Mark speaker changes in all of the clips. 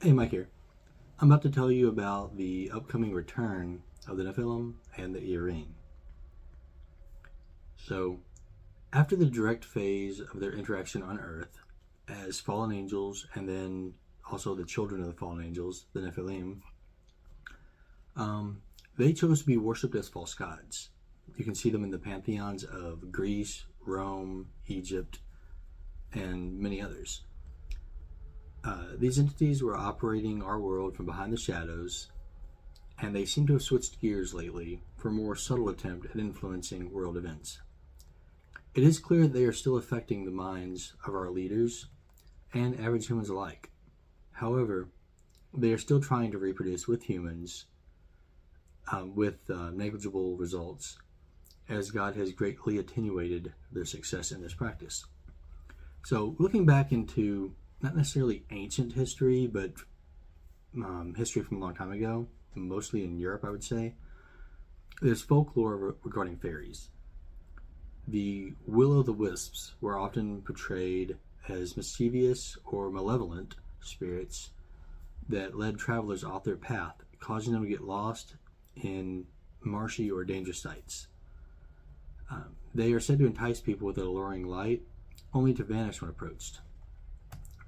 Speaker 1: Hey, Mike here. I'm about to tell you about the upcoming return of the Nephilim and the Irene. So, after the direct phase of their interaction on Earth as fallen angels and then also the children of the fallen angels, the Nephilim, they chose to be worshipped as false gods. You can see them in the pantheons of Greece, Rome, Egypt, and many others. These entities were operating our world from behind the shadows, and they seem to have switched gears lately for a more subtle attempt at influencing world events. It is clear that they are still affecting the minds of our leaders and average humans alike. However, they are still trying to reproduce with humans with negligible results, as God has greatly attenuated their success in this practice. So, looking back into not necessarily ancient history, but history from a long time ago, mostly in Europe, I would say, there's folklore regarding fairies. The will-o'-the-wisps were often portrayed as mischievous or malevolent spirits that led travelers off their path, causing them to get lost in marshy or dangerous sites. They are said to entice people with an alluring light, only to vanish when approached.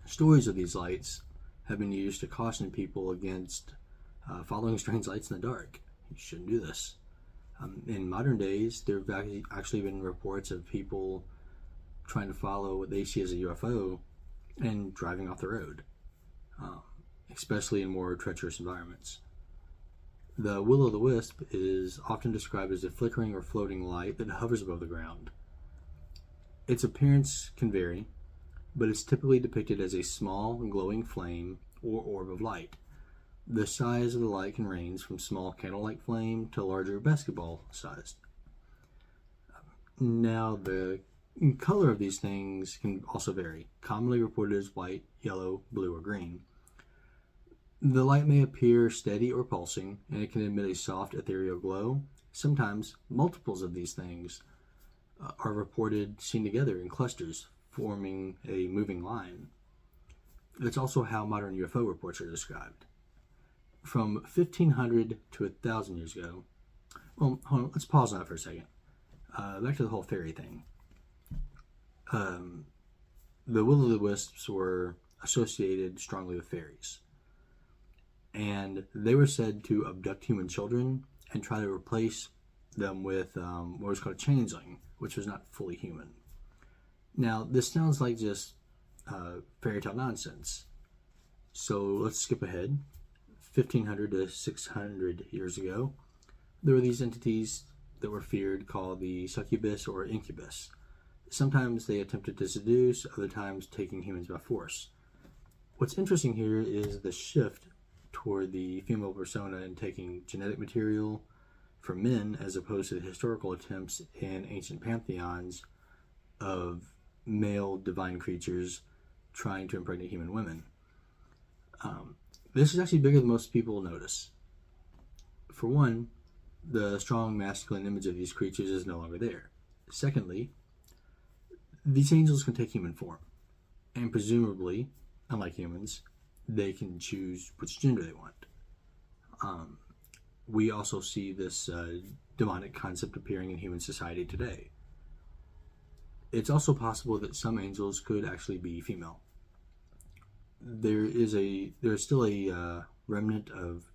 Speaker 1: Stories of these lights have been used to caution people against following strange lights in the dark. You shouldn't do this. In modern days, there have actually been reports of people trying to follow what they see as a UFO and driving off the road, especially in more treacherous environments. The will-o'-the-wisp is often described as a flickering or floating light that hovers above the ground. Its appearance can vary, but it's typically depicted as a small, glowing flame or orb of light. The size of the light can range from small candle-like flame to larger basketball-sized. Now, the color of these things can also vary, commonly reported as white, yellow, blue, or green. The light may appear steady or pulsing, and it can emit a soft, ethereal glow. Sometimes multiples of these things are reported seen together in clusters, forming a moving line. That's also how modern UFO reports are described. From 1500 to 1,000 years ago, well, hold on, let's pause on that for a second. Back to the whole fairy thing. The will-o'-the-wisps were associated strongly with fairies, and they were said to abduct human children and try to replace them with what was called a changeling, which was not fully human. Now, this sounds like just fairy tale nonsense. So let's skip ahead. 1500 to 600 years ago, there were these entities that were feared called the succubus or incubus. Sometimes they attempted to seduce, other times taking humans by force. What's interesting here is the shift toward the female persona and taking genetic material from men as opposed to the historical attempts in ancient pantheons of male divine creatures trying to impregnate human women. This is actually bigger than most people notice. For one, the strong masculine image of these creatures is no longer there. Secondly, these angels can take human form, and presumably, unlike humans, they can choose which gender they want. We also see this demonic concept appearing in human society today. It's also possible that some angels could actually be female. There's still a remnant of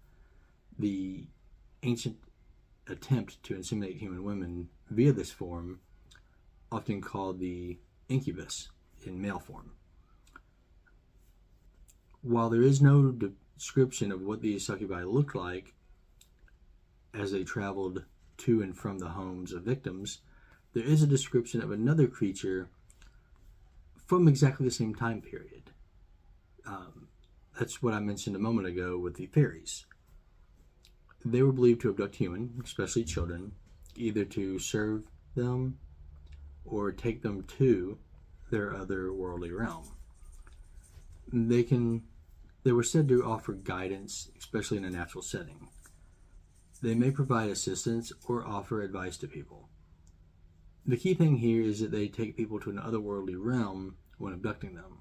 Speaker 1: the ancient attempt to inseminate human women via this form, often called the incubus in male form. While there is no description of what these succubi looked like as they traveled to and from the homes of victims, there is a description of another creature from exactly the same time period. That's what I mentioned a moment ago with the fairies. They were believed to abduct humans, especially children, either to serve them or take them to their otherworldly realm. They were said to offer guidance, especially in a natural setting. They may provide assistance or offer advice to people. The key thing here is that they take people to an otherworldly realm when abducting them.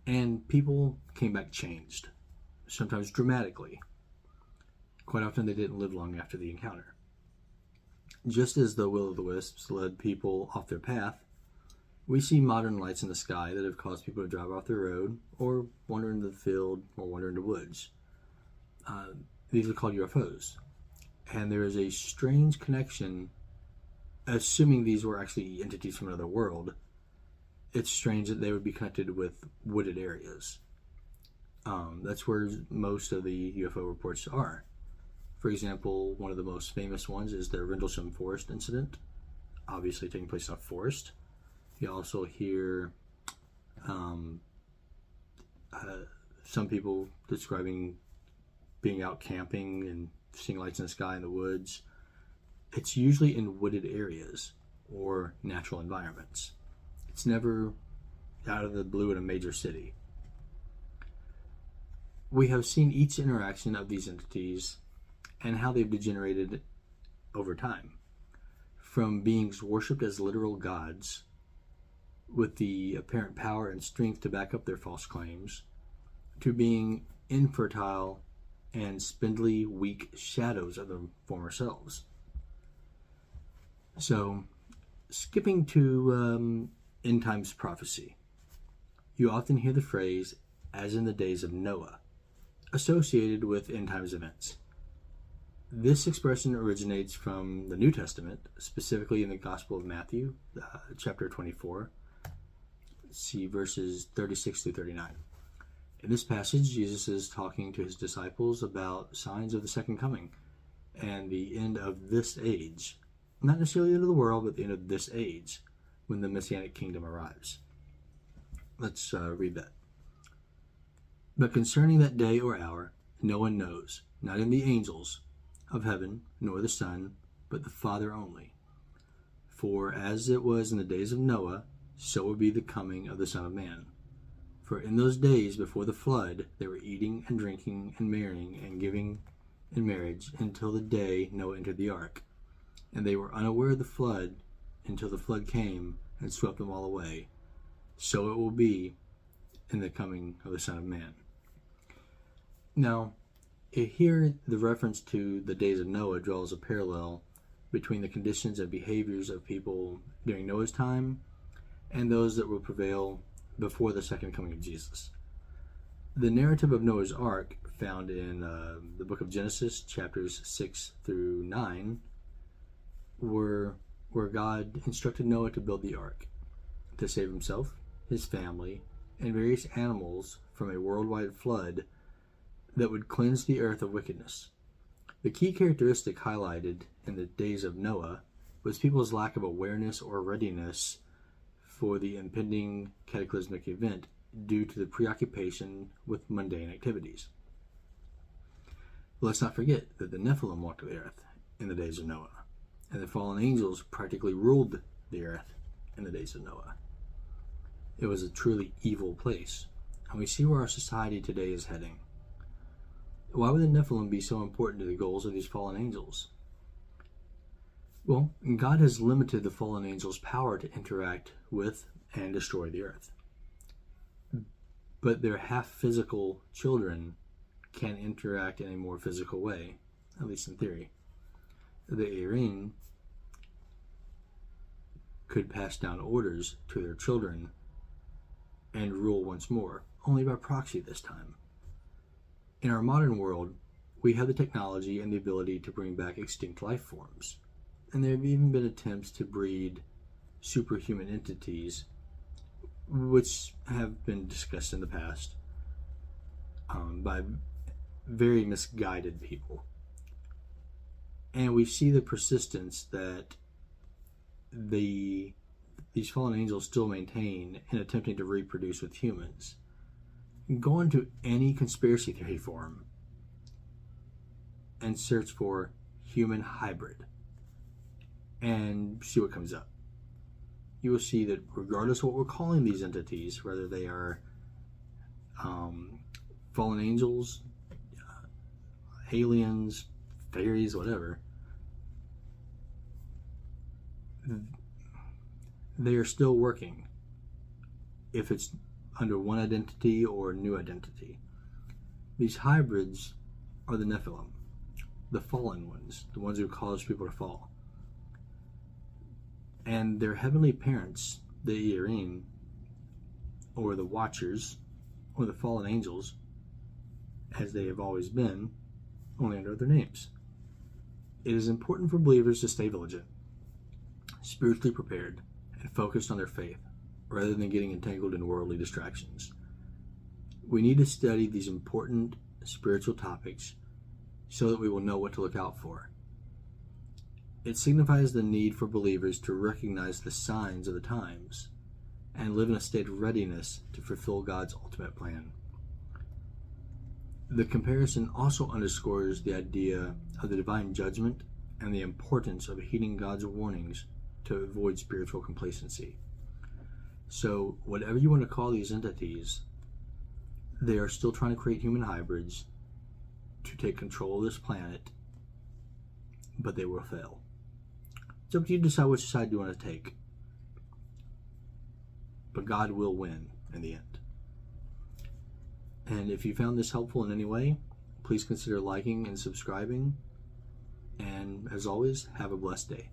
Speaker 1: And people came back changed. sometimes dramatically. Quite often they didn't live long after the encounter. Just as the will-o'-the-wisps led people off their path, we see modern lights in the sky that have caused people to drive off the road or wander into the field or wander into woods. These are called UFOs. And there is a strange connection, assuming these were actually entities from another world. It's strange that they would be connected with wooded areas. That's where most of the UFO reports are. For example, one of the most famous ones is the Rendlesham Forest incident, obviously taking place in a forest. You also hear some people describing being out camping and seeing lights in the sky in the woods. It's usually in wooded areas or natural environments. It's never out of the blue in a major city. We have seen each interaction of these entities and how they've degenerated over time. From beings worshipped as literal gods, with the apparent power and strength to back up their false claims, to being infertile and spindly, weak shadows of their former selves. So, skipping to end times prophecy, you often hear the phrase, as in the days of Noah, associated with end times events. This expression originates from the New Testament, specifically in the Gospel of Matthew, chapter 24. See verses 36 through 39. In this passage, Jesus is talking to his disciples about signs of the second coming and the end of this age. Not necessarily the end of the world, but the end of this age, when the Messianic kingdom arrives. Let's read that. But concerning that day or hour, no one knows, not even the angels of heaven, nor the Son, but the Father only. For as it was in the days of Noah, so will be the coming of the Son of Man. For in those days before the flood, they were eating and drinking and marrying and giving in marriage until the day Noah entered the ark. And they were unaware of the flood until the flood came and swept them all away. So it will be in the coming of the Son of Man. Now, here the reference to the days of Noah draws a parallel between the conditions and behaviors of people during Noah's time and those that will prevail before the second coming of Jesus. The narrative of Noah's Ark, found in the book of Genesis, chapters 6 through 9, where God instructed Noah to build the ark to save himself, his family, and various animals from a worldwide flood that would cleanse the earth of wickedness. The key characteristic highlighted in the days of Noah was people's lack of awareness or readiness for the impending cataclysmic event due to the preoccupation with mundane activities. Let's not forget that the Nephilim walked the earth in the days of Noah, and the fallen angels practically ruled the earth in the days of Noah. It was a truly evil place, and we see where our society today is heading. Why would the Nephilim be so important to the goals of these fallen angels? Well, God has limited the fallen angels' power to interact with and destroy the earth. But their half-physical children can interact in a more physical way, at least in theory. The Erin could pass down orders to their children and rule once more, only by proxy this time. In our modern world, we have the technology and the ability to bring back extinct life forms. And there have even been attempts to breed superhuman entities, which have been discussed in the past by very misguided people. And we see the persistence that these fallen angels still maintain in attempting to reproduce with humans. Go into any conspiracy theory forum and search for human hybrid and see what comes up. You will see that regardless of what we're calling these entities, whether they are fallen angels, aliens, fairies, whatever, they are still working, if it's under one identity or new identity. These hybrids are the Nephilim, the fallen ones, the ones who cause people to fall. And their heavenly parents, the Yerim, or the Watchers, or the fallen angels, as they have always been, only under other names. It is important for believers to stay vigilant, spiritually prepared, and focused on their faith, rather than getting entangled in worldly distractions. We need to study these important spiritual topics so that we will know what to look out for. It signifies the need for believers to recognize the signs of the times and live in a state of readiness to fulfill God's ultimate plan. The comparison also underscores the idea of the divine judgment and the importance of heeding God's warnings to avoid spiritual complacency. So, whatever you want to call these entities, they are still trying to create human hybrids to take control of this planet, but they will fail. It's up to you to decide which side you want to take. But God will win in the end. And if you found this helpful in any way, please consider liking and subscribing. And as always, have a blessed day.